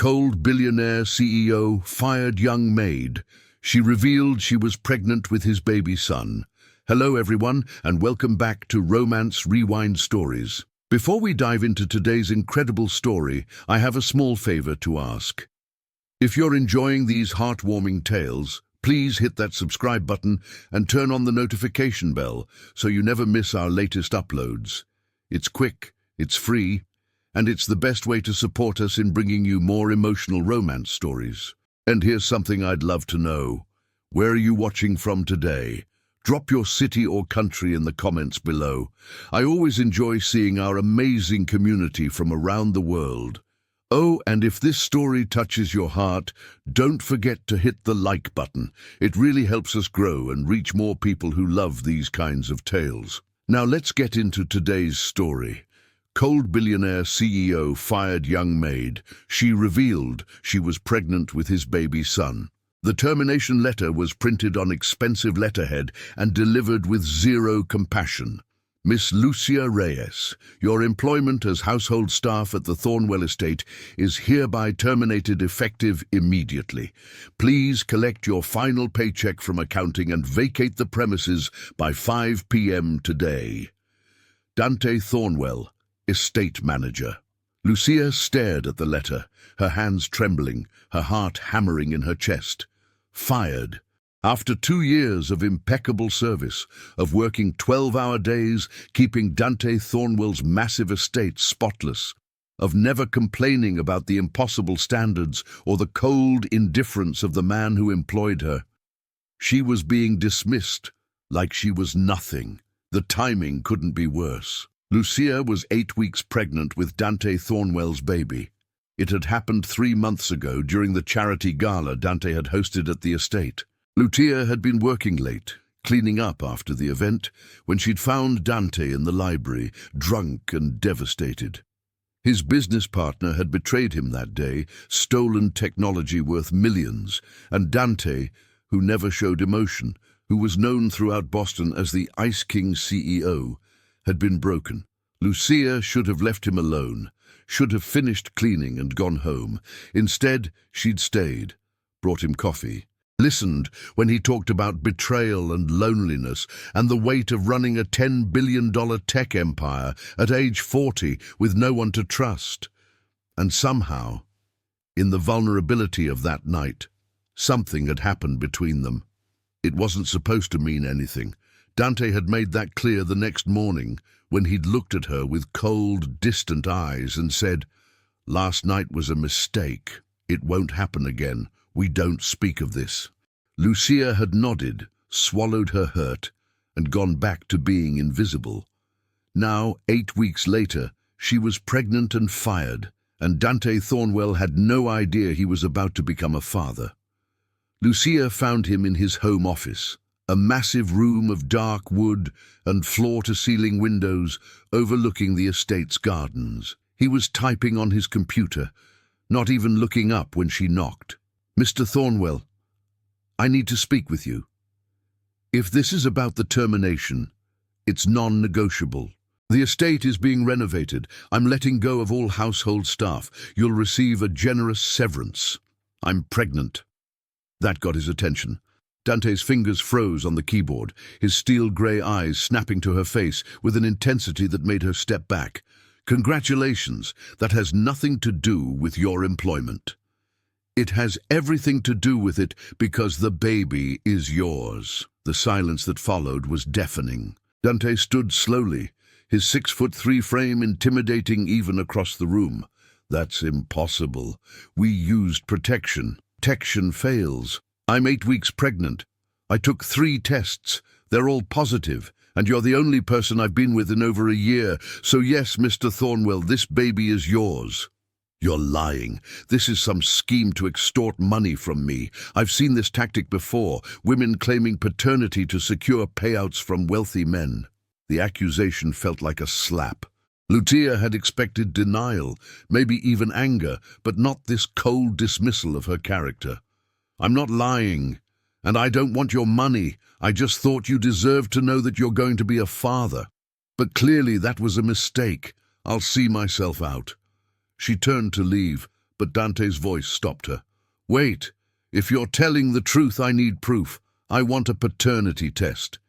Cold billionaire CEO fired young Maid. She revealed she was pregnant with his baby son. Hello everyone, and welcome back to Romance Rewind Stories. Before we dive into today's incredible story, I have a small favor to ask. If you're enjoying these heartwarming tales, please hit that subscribe button and turn on the notification bell so you never miss our latest uploads. It's quick, it's free, and it's the best way to support us in bringing you more emotional romance stories. And here's something I'd love to know. Where are you watching from today? Drop your city or country in the comments below. I always enjoy seeing our amazing community from around the world. Oh, and if this story touches your heart, don't forget to hit the like button. It really helps us grow and reach more people who love these kinds of tales. Now let's get into today's story. Cold billionaire CEO fired young Maid. She revealed she was pregnant with his baby son. The termination letter was printed on expensive letterhead and delivered with zero compassion. Miss Lucia Reyes, your employment as household staff at the Thornwell estate is hereby terminated effective immediately. Please collect your final paycheck from accounting and vacate the premises by 5 p.m. today. Dante Thornwell, estate manager. Lucia stared at the letter, her hands trembling, her heart hammering in her chest. Fired. After 2 years of impeccable service, of working 12-hour days, keeping Dante Thornwell's massive estate spotless, of never complaining about the impossible standards or the cold indifference of the man who employed her, she was being dismissed like she was nothing. The timing couldn't be worse. Lucia was 8 weeks pregnant with Dante Thornwell's baby. It had happened 3 months ago during the charity gala Dante had hosted at the estate. Lucia had been working late, cleaning up after the event, when she'd found Dante in the library, drunk and devastated. His business partner had betrayed him that day, stolen technology worth millions, and Dante, who never showed emotion, who was known throughout Boston as the Ice King CEO, had been broken. Lucia should have left him alone, should have finished cleaning and gone home. Instead, she'd stayed, brought him coffee, listened when he talked about betrayal and loneliness and the weight of running a $10 billion tech empire at age 40 with no one to trust. And somehow, in the vulnerability of that night, something had happened between them. It wasn't supposed to mean anything. Dante had made that clear the next morning when he'd looked at her with cold, distant eyes and said, "Last night was a mistake. It won't happen again. We don't speak of this." Lucia had nodded, swallowed her hurt, and gone back to being invisible. Now, 8 weeks later, she was pregnant and fired, and Dante Thornwell had no idea he was about to become a father. Lucia found him in his home office, a massive room of dark wood and floor-to-ceiling windows overlooking the estate's gardens. He was typing on his computer, not even looking up when she knocked. "Mr. Thornwell, I need to speak with you. If this is about the termination, it's non-negotiable. The estate is being renovated. I'm letting go of all household staff. You'll receive a generous severance. I'm pregnant." That got his attention. Dante's fingers froze on the keyboard, his steel-grey eyes snapping to her face with an intensity that made her step back. "Congratulations, that has nothing to do with your employment. It has everything to do with it because the baby is yours." The silence that followed was deafening. Dante stood slowly, his 6'3" frame intimidating even across the room. "That's impossible. We used protection. Protection fails. I'm 8 weeks pregnant. I took 3 tests. They're all positive, and you're the only person I've been with in over a year. So yes, Mr. Thornwell, this baby is yours." "You're lying. This is some scheme to extort money from me. I've seen this tactic before, women claiming paternity to secure payouts from wealthy men." The accusation felt like a slap. Lucia had expected denial, maybe even anger, but not this cold dismissal of her character. "I'm not lying, and I don't want your money. I just thought you deserved to know that you're going to be a father. But clearly that was a mistake. I'll see myself out." She turned to leave, but Dante's voice stopped her. "Wait, if you're telling the truth, I need proof. I want a paternity test."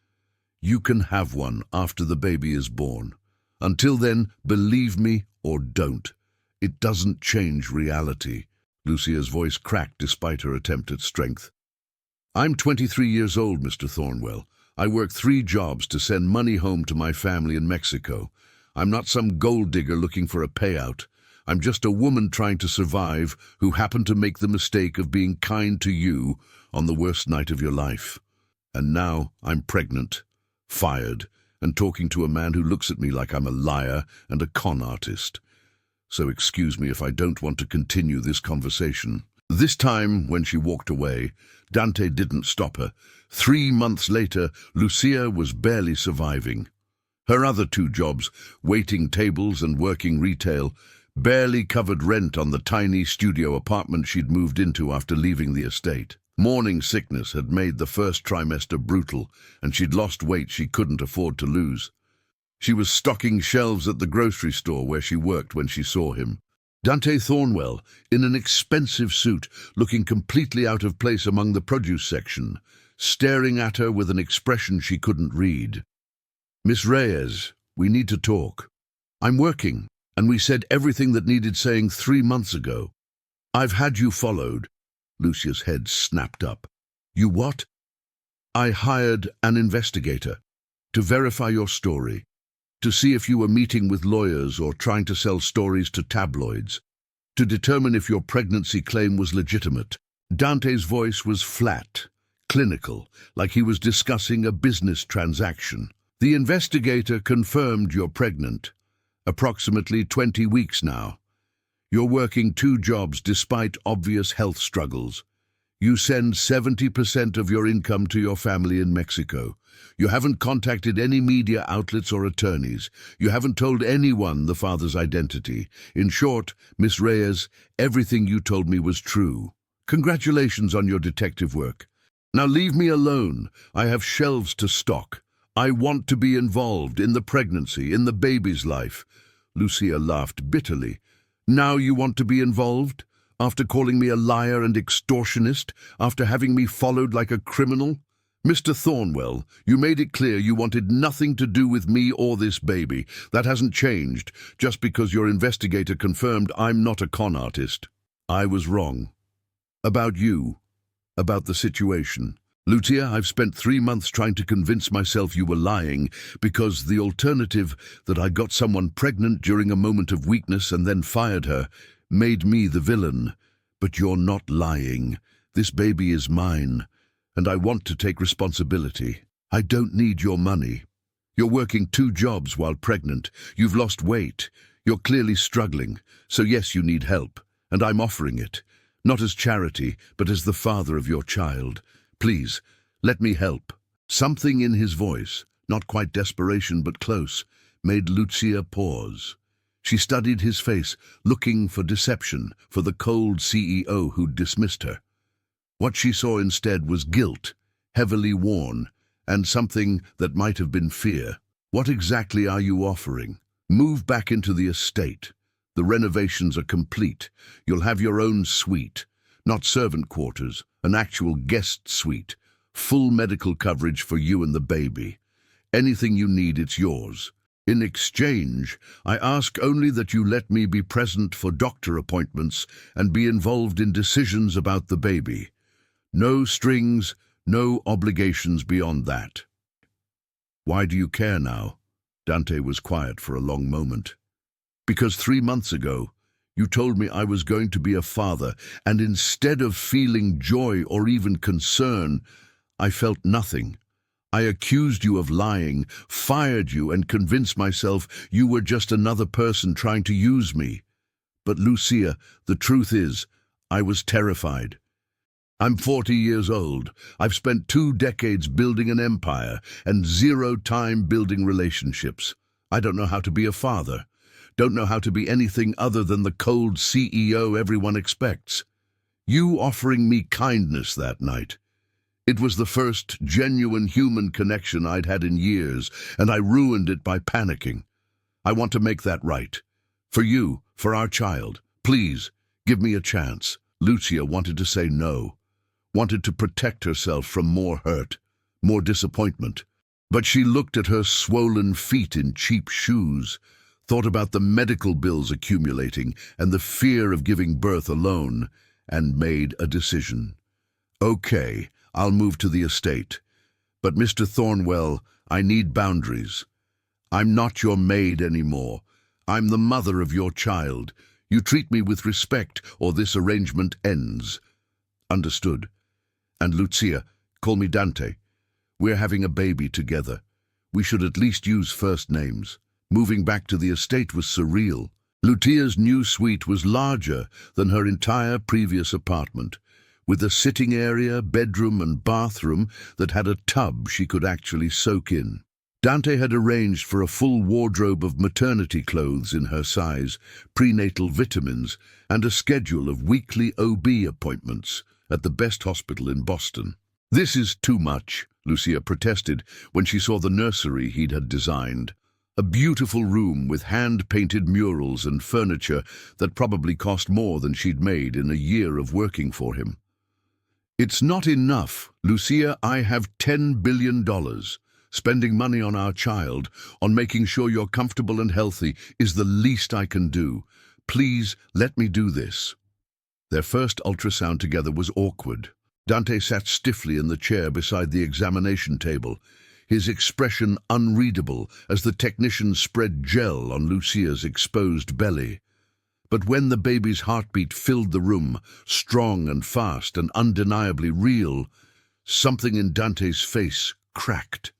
"You can have one after the baby is born. Until then, believe me or don't. It doesn't change reality." Lucia's voice cracked despite her attempt at strength. "I'm 23 years old, Mr. Thornwell. I work 3 jobs to send money home to my family in Mexico. I'm not some gold digger looking for a payout. I'm just a woman trying to survive who happened to make the mistake of being kind to you on the worst night of your life. And now I'm pregnant, fired, and talking to a man who looks at me like I'm a liar and a con artist. So excuse me if I don't want to continue this conversation." This time, when she walked away, Dante didn't stop her. 3 months later, Lucia was barely surviving. Her other 2 jobs, waiting tables and working retail, barely covered rent on the tiny studio apartment she'd moved into after leaving the estate. Morning sickness had made the first trimester brutal, and she'd lost weight she couldn't afford to lose. She was stocking shelves at the grocery store where she worked when she saw him. Dante Thornwell, in an expensive suit, looking completely out of place among the produce section, staring at her with an expression she couldn't read. "Miss Reyes, we need to talk. I'm working, and we said everything that needed saying 3 months ago. I've had you followed." Lucia's head snapped up. "You what?" "I hired an investigator to verify your story, to see if you were meeting with lawyers or trying to sell stories to tabloids, to determine if your pregnancy claim was legitimate." Dante's voice was flat, clinical, like he was discussing a business transaction. "The investigator confirmed you're pregnant. Approximately 20 weeks now. You're working 2 jobs despite obvious health struggles. You send 70% of your income to your family in Mexico. You haven't contacted any media outlets or attorneys. You haven't told anyone the father's identity. In short, Miss Reyes, everything you told me was true. Congratulations on your detective work. Now leave me alone. I have shelves to stock. I want to be involved in the pregnancy, in the baby's life." Lucia laughed bitterly. "Now you want to be involved? After calling me a liar and extortionist? After having me followed like a criminal? Mr. Thornwell, you made it clear you wanted nothing to do with me or this baby. That hasn't changed, just because your investigator confirmed I'm not a con artist. I was wrong. About you. About the situation. Lucia, I've spent 3 months trying to convince myself you were lying, because the alternative, that I got someone pregnant during a moment of weakness and then fired her, made me the villain. But you're not lying. This baby is mine, and I want to take responsibility. I don't need your money. You're working 2 jobs while pregnant. You've lost weight. You're clearly struggling. So yes, you need help, and I'm offering it. Not as charity, but as the father of your child. Please, let me help." Something in his voice, not quite desperation but close, made Lucia pause. She studied his face, looking for deception, for the cold CEO who'd dismissed her. What she saw instead was guilt, heavily worn, and something that might have been fear. "What exactly are you offering?" "Move back into the estate. The renovations are complete. You'll have your own suite. Not servant quarters, an actual guest suite. Full medical coverage for you and the baby. Anything you need, it's yours. In exchange, I ask only that you let me be present for doctor appointments and be involved in decisions about the baby. No strings, no obligations beyond that." "Why do you care now?" Dante was quiet for a long moment. "Because 3 months ago, you told me I was going to be a father, and instead of feeling joy or even concern, I felt nothing. I accused you of lying, fired you, and convinced myself you were just another person trying to use me. But Lucia, the truth is, I was terrified. I'm 40 years old. I've spent 2 decades building an empire and 0 time building relationships. I don't know how to be a father. Don't know how to be anything other than the cold CEO everyone expects. You offering me kindness that night. It was the first genuine human connection I'd had in years, and I ruined it by panicking. I want to make that right. For you, for our child. Please, Give me a chance. Lucia wanted to say no, wanted to protect herself from more hurt, more disappointment. But she looked at her swollen feet in cheap shoes, thought about the medical bills accumulating and the fear of giving birth alone, and made a decision. Okay, I'll move to the estate. But Mr. Thornwell, I need boundaries. I'm not your maid anymore. I'm the mother of your child. You treat me with respect, or this arrangement ends. Understood. And Lucia, call me Dante. We're having a baby together. We should at least use first names. Moving back to the estate was surreal. Lucia's new suite was larger than her entire previous apartment, with a sitting area, bedroom and bathroom that had a tub she could actually soak in. Dante had arranged for a full wardrobe of maternity clothes in her size, prenatal vitamins, and a schedule of weekly OB appointments at the best hospital in Boston. This is too much, Lucia protested when she saw the nursery he'd had designed. A beautiful room with hand-painted murals and furniture that probably cost more than she'd made in a year of working for him. It's not enough, Lucia. I have $10 billion. Spending money on our child, on making sure you're comfortable and healthy, is the least I can do. Please, let me do this. Their first ultrasound together was awkward. Dante sat stiffly in the chair beside the examination table, his expression unreadable as the technician spread gel on Lucia's exposed belly. But when the baby's heartbeat filled the room, strong and fast and undeniably real, something in Dante's face cracked.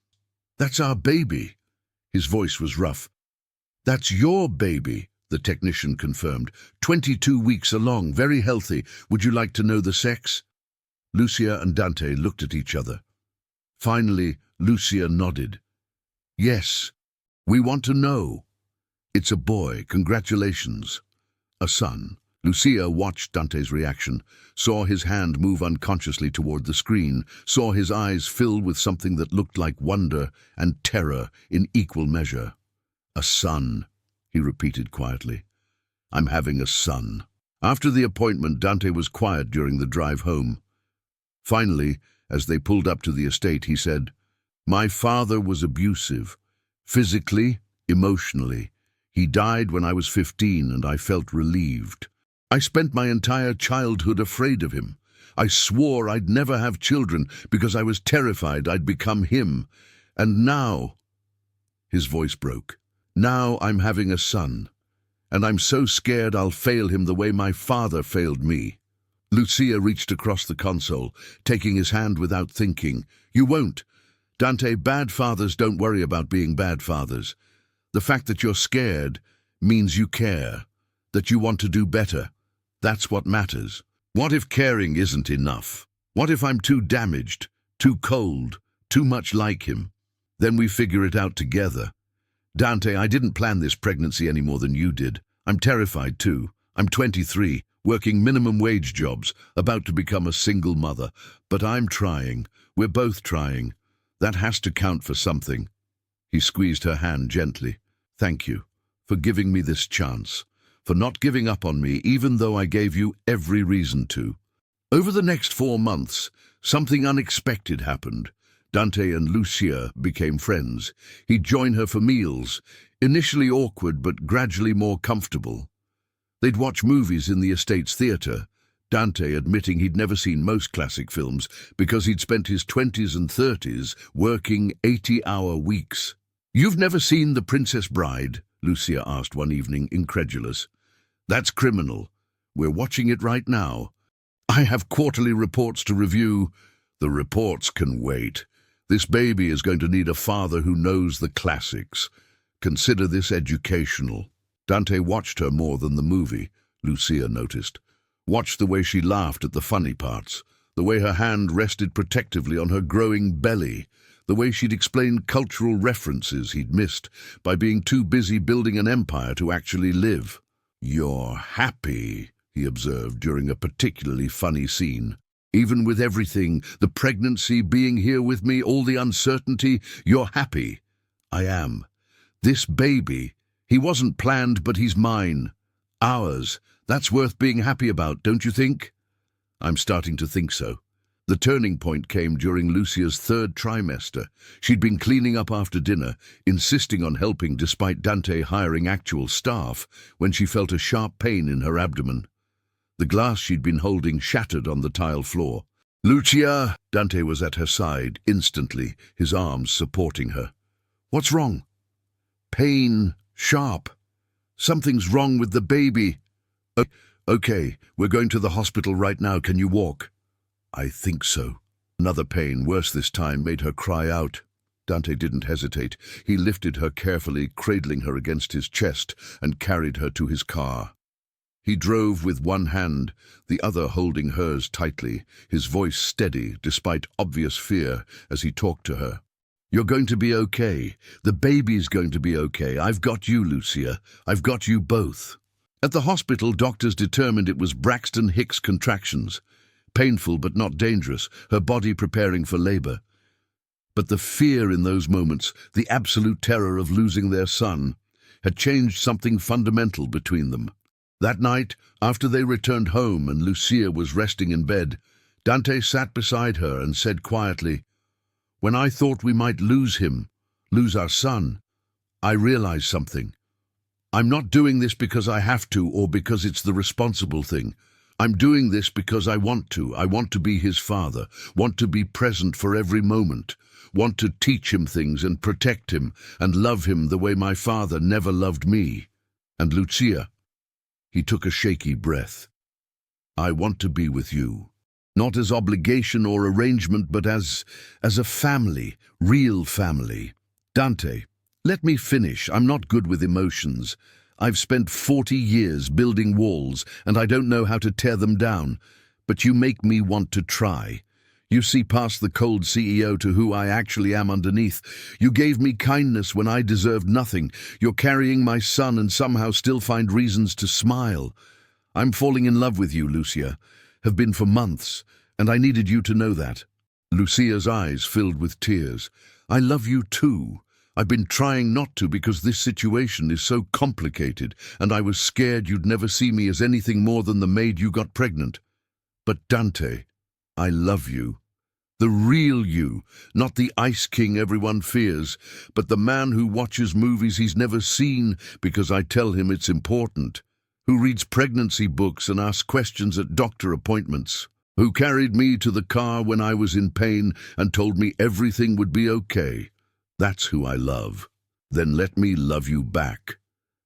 "That's our baby." His voice was rough. "That's your baby," the technician confirmed. 22 weeks along, very healthy. Would you like to know the sex? Lucia and Dante looked at each other. Finally, Lucia nodded. "Yes, we want to know." "It's a boy, congratulations." "A son." Lucia watched Dante's reaction, saw his hand move unconsciously toward the screen, saw his eyes fill with something that looked like wonder and terror in equal measure. "A son," he repeated quietly. "I'm having a son." After the appointment, Dante was quiet during the drive home. Finally, as they pulled up to the estate, he said, "My father was abusive, physically, emotionally. He died when I was 15 and I felt relieved. I spent my entire childhood afraid of him. I swore I'd never have children because I was terrified I'd become him. And now," his voice broke, "now I'm having a son. And I'm so scared I'll fail him the way my father failed me." Lucia reached across the console, taking his hand without thinking. "You won't. Dante, bad fathers don't worry about being bad fathers. The fact that you're scared means you care, that you want to do better. That's what matters. What if caring isn't enough? What if I'm too damaged, too cold, too much like him? Then we figure it out together. Dante, I didn't plan this pregnancy any more than you did. I'm terrified too. I'm 23, working minimum wage jobs, about to become a single mother. But I'm trying. We're both trying. That has to count for something." He squeezed her hand gently. "Thank you for giving me this chance, for not giving up on me even though I gave you every reason to." Over the next 4 months, something unexpected happened. Dante and Lucia became friends. He'd join her for meals, initially awkward but gradually more comfortable. They'd watch movies in the estate's theater, Dante admitting he'd never seen most classic films because he'd spent his 20s and 30s working 80-hour weeks. "You've never seen The Princess Bride?" Lucia asked one evening, incredulous. "That's criminal. We're watching it right now. I have quarterly reports to review." "The reports can wait. This baby is going to need a father who knows the classics. Consider this educational." Dante watched her more than the movie, Lucia noticed. Watched the way she laughed at the funny parts, the way her hand rested protectively on her growing belly, the way she'd explained cultural references he'd missed by being too busy building an empire to actually live. "You're happy," he observed during a particularly funny scene. "Even with everything, the pregnancy, being here with me, all the uncertainty, you're happy." "I am. This baby, he wasn't planned, but he's mine. Ours. That's worth being happy about, don't you think? I'm starting to think so. The turning point came during Lucia's third trimester. She'd been cleaning up after dinner, insisting on helping despite Dante hiring actual staff, when she felt a sharp pain in her abdomen. The glass she'd been holding shattered on the tile floor. "Lucia!" Dante was at her side, instantly, his arms supporting her. "What's wrong?" "Pain. Sharp. Something's wrong with the baby." Okay, we're going to the hospital right now. Can you walk?" "I think so." Another pain, worse this time, made her cry out. Dante didn't hesitate. He lifted her carefully, cradling her against his chest, and carried her to his car. He drove with one hand, the other holding hers tightly, his voice steady despite obvious fear as he talked to her. "You're going to be okay. The baby's going to be okay. I've got you, Lucia. I've got you both." At the hospital, doctors determined it was Braxton Hicks contractions. Painful but not dangerous, her body preparing for labor. But the fear in those moments, the absolute terror of losing their son, had changed something fundamental between them. That night, after they returned home and Lucia was resting in bed, Dante sat beside her and said quietly, "When I thought we might lose him, lose our son, I realized something. I'm not doing this because I have to or because it's the responsible thing. I'm doing this because I want to. I want to be his father, want to be present for every moment, want to teach him things and protect him and love him the way my father never loved me. And Lucia," he took a shaky breath, "I want to be with you. Not as obligation or arrangement, but as a family, real family. Dante, let me finish. I'm not good with emotions. I've spent 40 years building walls, and I don't know how to tear them down. But you make me want to try. You see past the cold CEO to who I actually am underneath. You gave me kindness when I deserved nothing. You're carrying my son and somehow still find reasons to smile. I'm falling in love with you, Lucia. Have been for months, and I needed you to know that." Lucia's eyes filled with tears. "I love you too. I've been trying not to because this situation is so complicated, and I was scared you'd never see me as anything more than the maid you got pregnant. But Dante, I love you. The real you, not the Ice King everyone fears, but the man who watches movies he's never seen because I tell him it's important, who reads pregnancy books and asks questions at doctor appointments, who carried me to the car when I was in pain and told me everything would be okay. That's who I love. Then let me love you back.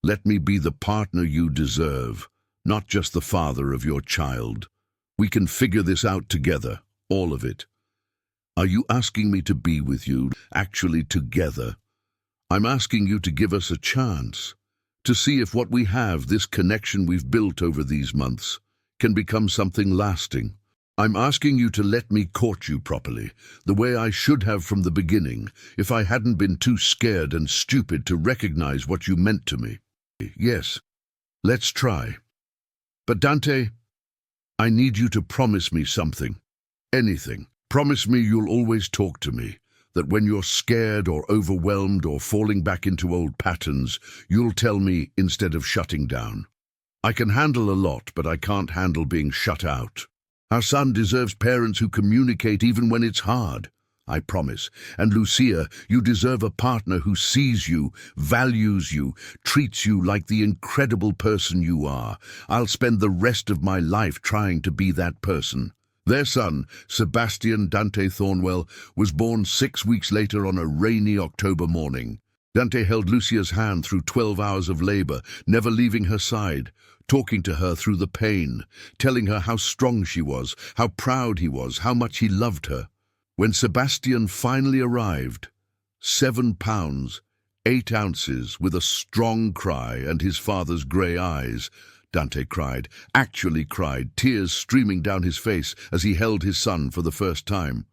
Let me be the partner you deserve, not just the father of your child. We can figure this out together, all of it. Are you asking me to be with you, actually together? I'm asking you to give us a chance, to see if what we have, this connection we've built over these months, can become something lasting. I'm asking you to let me court you properly, the way I should have from the beginning, if I hadn't been too scared and stupid to recognize what you meant to me. Yes, let's try. But Dante, I need you to promise me something. Anything. Promise me you'll always talk to me, that when you're scared or overwhelmed or falling back into old patterns, you'll tell me instead of shutting down. I can handle a lot, but I can't handle being shut out. Our son deserves parents who communicate even when it's hard. I promise. And Lucia, you deserve a partner who sees you, values you, treats you like the incredible person you are. I'll spend the rest of my life trying to be that person. Their son, Sebastian Dante Thornwell, was born 6 weeks later on a rainy October morning. Dante held Lucia's hand through 12 hours of labor, never leaving her side, talking to her through the pain, telling her how strong she was, how proud he was, how much he loved her. When Sebastian finally arrived, 7 pounds, 8 ounces, with a strong cry and his father's grey eyes, Dante cried, actually cried, tears streaming down his face as he held his son for the first time.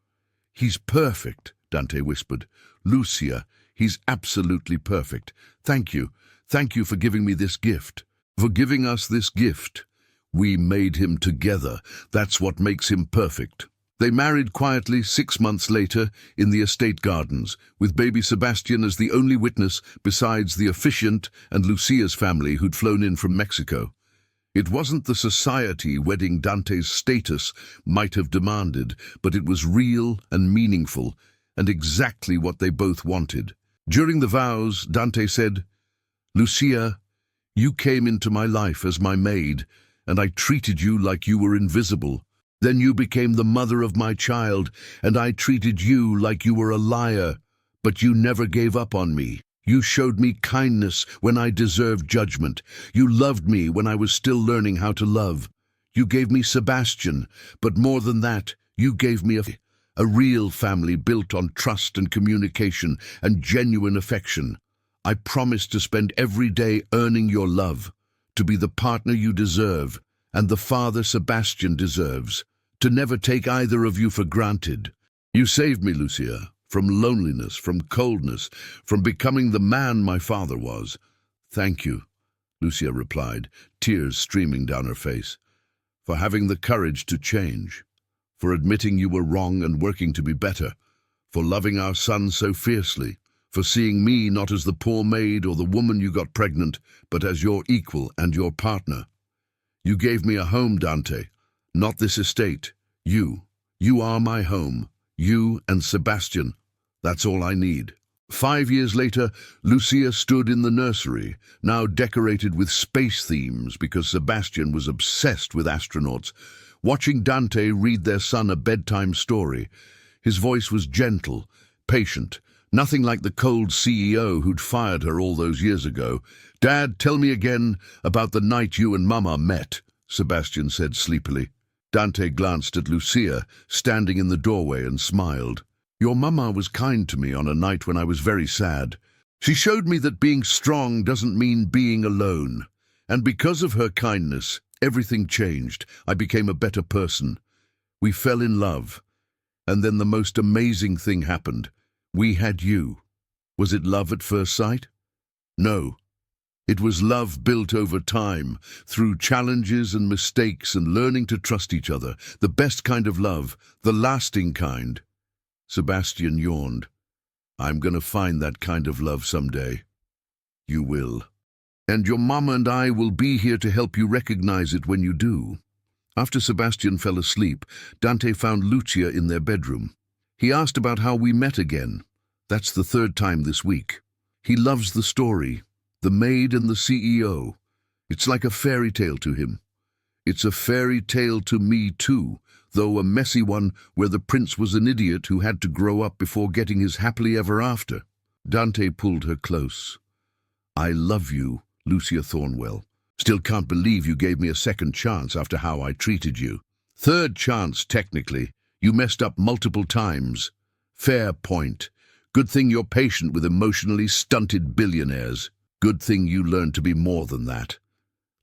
"He's perfect," Dante whispered. "Lucia, he's absolutely perfect. Thank you. Thank you for giving me this gift. For giving us this gift. We made him together. That's what makes him perfect." They married quietly 6 months later in the estate gardens, with baby Sebastian as the only witness besides the officiant and Lucia's family who'd flown in from Mexico. It wasn't the society wedding Dante's status might have demanded, but it was real and meaningful, and exactly what they both wanted. During the vows, Dante said, "Lucia, you came into my life as my maid, and I treated you like you were invisible. Then you became the mother of my child, and I treated you like you were a liar. But you never gave up on me. You showed me kindness when I deserved judgment. You loved me when I was still learning how to love. You gave me Sebastian, but more than that, you gave me a real family built on trust and communication and genuine affection. I promise to spend every day earning your love, to be the partner you deserve and the father Sebastian deserves, to never take either of you for granted. You saved me, Lucia, from loneliness, from coldness, from becoming the man my father was." "Thank you," Lucia replied, tears streaming down her face, "for having the courage to change, for admitting you were wrong and working to be better, for loving our son so fiercely, for seeing me not as the poor maid or the woman you got pregnant, but as your equal and your partner. You gave me a home, Dante, not this estate. You are my home. You and Sebastian. That's all I need." 5 years later, Lucia stood in the nursery, now decorated with space themes because Sebastian was obsessed with astronauts, watching Dante read their son a bedtime story. His voice was gentle, patient, nothing like the cold CEO who'd fired her all those years ago. "Dad, tell me again about the night you and Mama met," Sebastian said sleepily. Dante glanced at Lucia, standing in the doorway, and smiled. "Your Mama was kind to me on a night when I was very sad. She showed me that being strong doesn't mean being alone. And because of her kindness, everything changed. I became a better person. We fell in love. And then the most amazing thing happened. We had you. Was it love at first sight? No. It was love built over time, through challenges and mistakes and learning to trust each other. The best kind of love, the lasting kind." Sebastian yawned. "I'm going to find that kind of love someday." "You will. And your mama and I will be here to help you recognize it when you do." After Sebastian fell asleep, Dante found Lucia in their bedroom. He asked about how we met again. That's the 3rd time this week. He loves the story, the maid and the CEO. It's like a fairy tale to him. It's a fairy tale to me too, though a messy one where the prince was an idiot who had to grow up before getting his happily ever after. Dante pulled her close. "I love you, Lucia Thornwell. Still can't believe you gave me a second chance after how I treated you. 3rd chance, technically. You messed up multiple times. Fair point. Good thing you're patient with emotionally stunted billionaires. Good thing you learned to be more than that."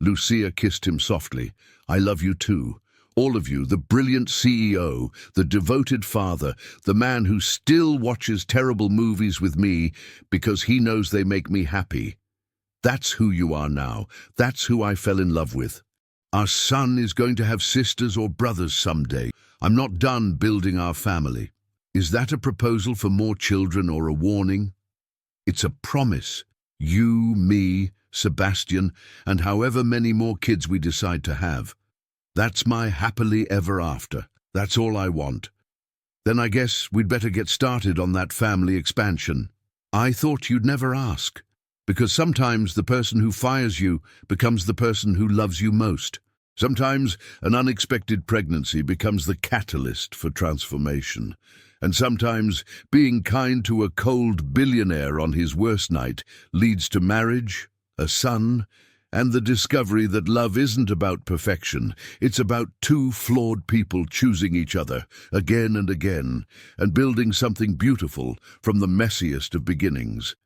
Lucia kissed him softly. "I love you too. All of you, the brilliant CEO, the devoted father, the man who still watches terrible movies with me because he knows they make me happy. That's who you are now. That's who I fell in love with. Our son is going to have sisters or brothers someday. I'm not done building our family." Is that a proposal for more children or a warning? It's a promise. You, me, Sebastian, and however many more kids we decide to have. That's my happily ever after. That's all I want. Then I guess we'd better get started on that family expansion. I thought you'd never ask, because sometimes the person who fires you becomes the person who loves you most. Sometimes an unexpected pregnancy becomes the catalyst for transformation. And sometimes being kind to a cold billionaire on his worst night leads to marriage, a son, and the discovery that love isn't about perfection. It's about two flawed people choosing each other again and again and building something beautiful from the messiest of beginnings.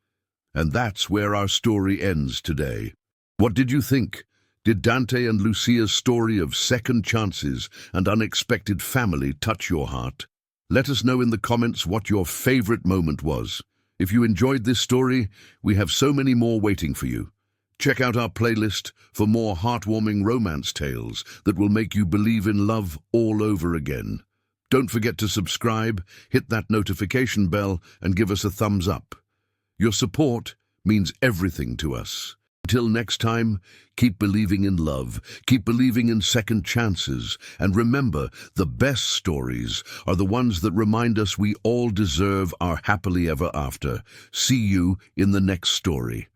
And that's where our story ends today. What did you think? Did Dante and Lucia's story of second chances and unexpected family touch your heart? Let us know in the comments what your favorite moment was. If you enjoyed this story, we have so many more waiting for you. Check out our playlist for more heartwarming romance tales that will make you believe in love all over again. Don't forget to subscribe, hit that notification bell, and give us a thumbs up. Your support means everything to us. Until next time, keep believing in love, keep believing in second chances, and remember, the best stories are the ones that remind us we all deserve our happily ever after. See you in the next story.